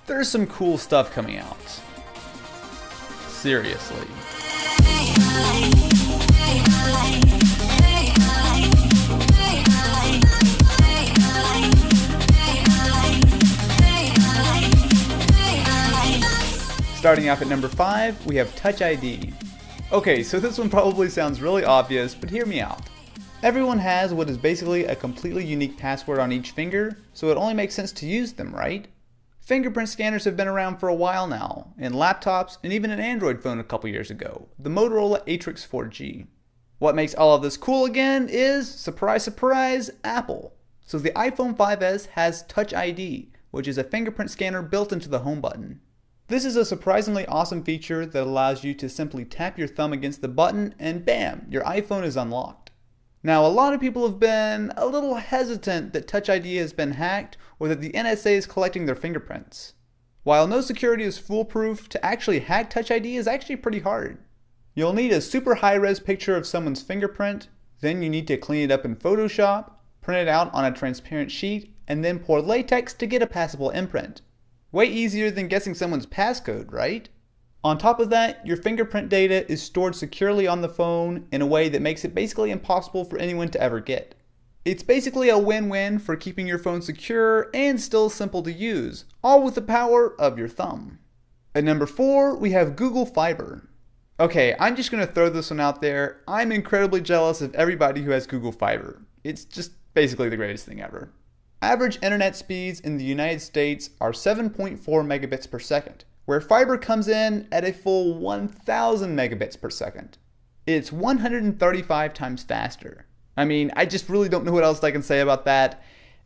there's some cool stuff coming out. Seriously. Starting off at number 5, we have Touch ID. Okay, so this one probably sounds really obvious, but hear me out. Everyone has what is basically a completely unique password on each finger, so it only makes sense to use them, right? Fingerprint scanners have been around for a while now, in laptops and even an Android phone a couple years ago, the Motorola Atrix 4G. What makes all of this cool again is, surprise surprise, Apple. So the iPhone 5S has Touch ID, which is a fingerprint scanner built into the home button. This is a surprisingly awesome feature that allows you to simply tap your thumb against the button and bam, your iPhone is unlocked. Now, a lot of people have been a little hesitant that Touch ID has been hacked or that the NSA is collecting their fingerprints. While no security is foolproof, to actually hack Touch ID is actually pretty hard. You'll need a super high-res picture of someone's fingerprint, then you need to clean it up in Photoshop, print it out on a transparent sheet, and then pour latex to get a passable imprint. Way easier than guessing someone's passcode, right? On top of that, your fingerprint data is stored securely on the phone in a way that makes it basically impossible for anyone to ever get. It's basically a win-win for keeping your phone secure and still simple to use, all with the power of your thumb. At number 4, we have Google Fiber. Okay, I'm just going to throw this one out there. I'm incredibly jealous of everybody who has Google Fiber. It's just basically the greatest thing ever. Average internet speeds in the United States are 7.4 megabits per second, where fiber comes in at a full 1,000 megabits per second. It's 135 times faster. I mean, I just really don't know what else I can say about that,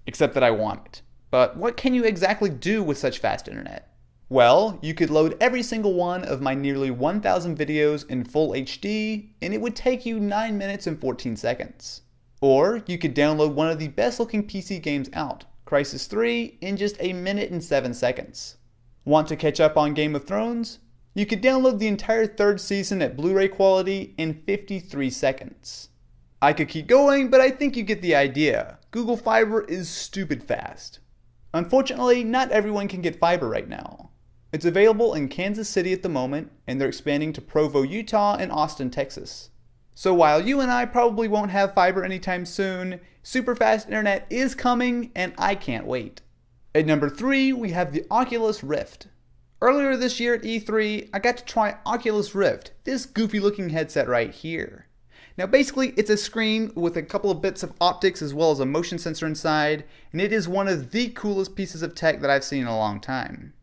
except that I want it. But what can you exactly do with such fast internet? Well, you could load every single one of my nearly 1,000 videos in full HD, and it would take you 9 minutes and 14 seconds. Or you could download one of the best looking PC games out, Crysis 3, in just a minute and 7 seconds. Want to catch up on Game of Thrones? You could download the entire 3rd season at Blu-ray quality in 53 seconds. I could keep going, but I think you get the idea. Google Fiber is stupid fast. Unfortunately, not everyone can get fiber right now. It's available in Kansas City at the moment, and they're expanding to Provo, Utah and Austin, Texas. So while you and I probably won't have fiber anytime soon, super fast internet is coming and I can't wait. At number 3, we have the Oculus Rift. Earlier this year at E3, I got to try Oculus Rift, this goofy looking headset right here. Now basically it's a screen with a couple of bits of optics as well as a motion sensor inside, and it is one of the coolest pieces of tech that I've seen in a long time.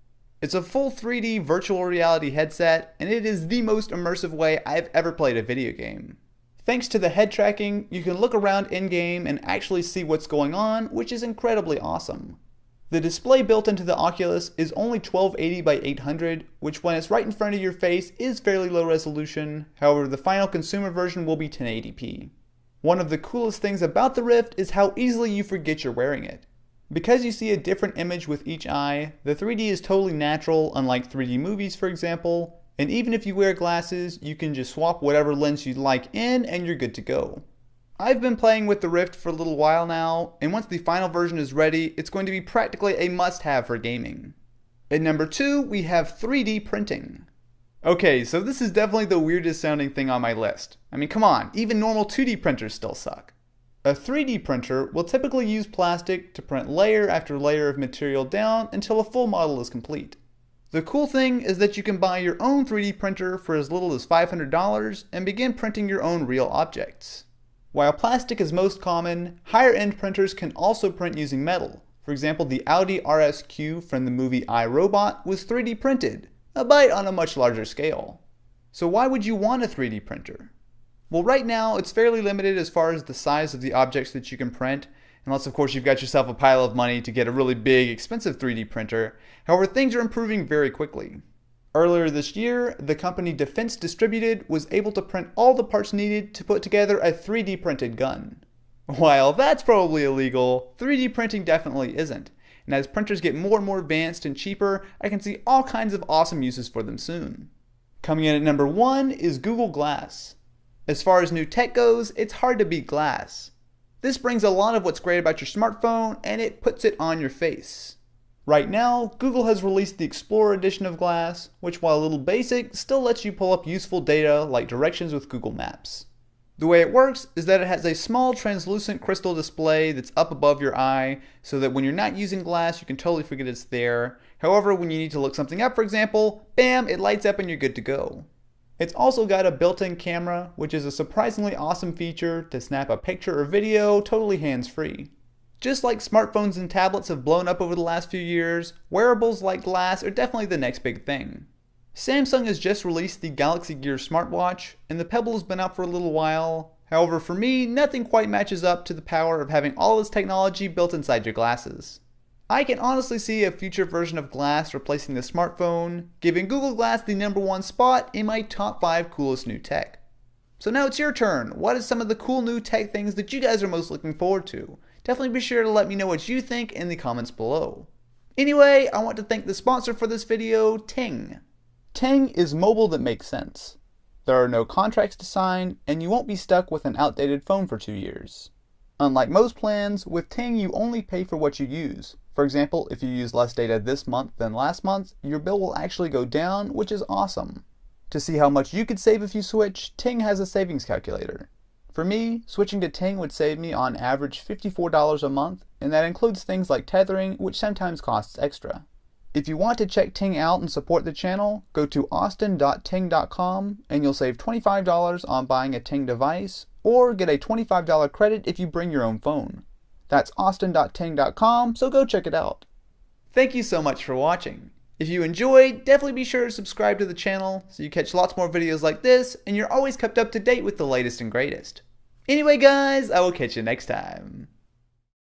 It's a full 3D virtual reality headset, and it is the most immersive way I've ever played a video game. Thanks to the head tracking, you can look around in-game and actually see what's going on, which is incredibly awesome. The display built into the Oculus is only 1280 by 800, which when it's right in front of your face is fairly low resolution, however the final consumer version will be 1080p. One of the coolest things about the Rift is how easily you forget you're wearing it. Because you see a different image with each eye, the 3D is totally natural, unlike 3D movies for example, and even if you wear glasses, you can just swap whatever lens you like in and you're good to go. I've been playing with the Rift for a little while now, and once the final version is ready, it's going to be practically a must-have for gaming. At number 2, we have 3D printing. Okay, so this is definitely the weirdest sounding thing on my list. I mean, come on, even normal 2D printers still suck. A 3D printer will typically use plastic to print layer after layer of material down until a full model is complete. The cool thing is that you can buy your own 3D printer for as little as $500 and begin printing your own real objects. While plastic is most common, higher end printers can also print using metal. For example, the Audi RSQ from the movie iRobot was 3D printed, albeit on a much larger scale. So why would you want a 3D printer? Well, right now it's fairly limited as far as the size of the objects that you can print, unless of course you've got yourself a pile of money to get a really big, expensive 3D printer. However, things are improving very quickly. Earlier this year, the company Defense Distributed was able to print all the parts needed to put together a 3D printed gun. While that's probably illegal, 3D printing definitely isn't. And as printers get more and more advanced and cheaper, I can see all kinds of awesome uses for them soon. Coming in at number 1 is Google Glass. As far as new tech goes, it's hard to beat Glass. This brings a lot of what's great about your smartphone and it puts it on your face. Right now, Google has released the Explorer edition of Glass, which while a little basic, still lets you pull up useful data like directions with Google Maps. The way it works is that it has a small translucent crystal display that's up above your eye, so that when you're not using Glass, you can totally forget it's there. However, when you need to look something up, for example, bam, it lights up and you're good to go. It's also got a built-in camera, which is a surprisingly awesome feature to snap a picture or video totally hands-free. Just like smartphones and tablets have blown up over the last few years, wearables like Glass are definitely the next big thing. Samsung has just released the Galaxy Gear smartwatch, and the Pebble has been out for a little while. However, for me, nothing quite matches up to the power of having all this technology built inside your glasses. I can honestly see a future version of Glass replacing the smartphone, giving Google Glass the #1 spot in my top 5 coolest new tech. So now it's your turn. What is some of the cool new tech things that you guys are most looking forward to? Definitely be sure to let me know what you think in the comments below. Anyway, I want to thank the sponsor for this video, Ting. Ting is mobile that makes sense. There are no contracts to sign, and you won't be stuck with an outdated phone for 2 years. Unlike most plans, with Ting you only pay for what you use. For example, if you use less data this month than last month, your bill will actually go down, which is awesome. To see how much you could save if you switch, Ting has a savings calculator. For me, switching to Ting would save me on average $54 a month, and that includes things like tethering, which sometimes costs extra. If you want to check Ting out and support the channel, go to austin.ting.com and you'll save $25 on buying a Ting device, or get a $25 credit if you bring your own phone. That's austin.ting.com, so go check it out. Thank you so much for watching. If you enjoyed, definitely be sure to subscribe to the channel so you catch lots more videos like this and you're always kept up to date with the latest and greatest. Anyway guys, I will catch you next time.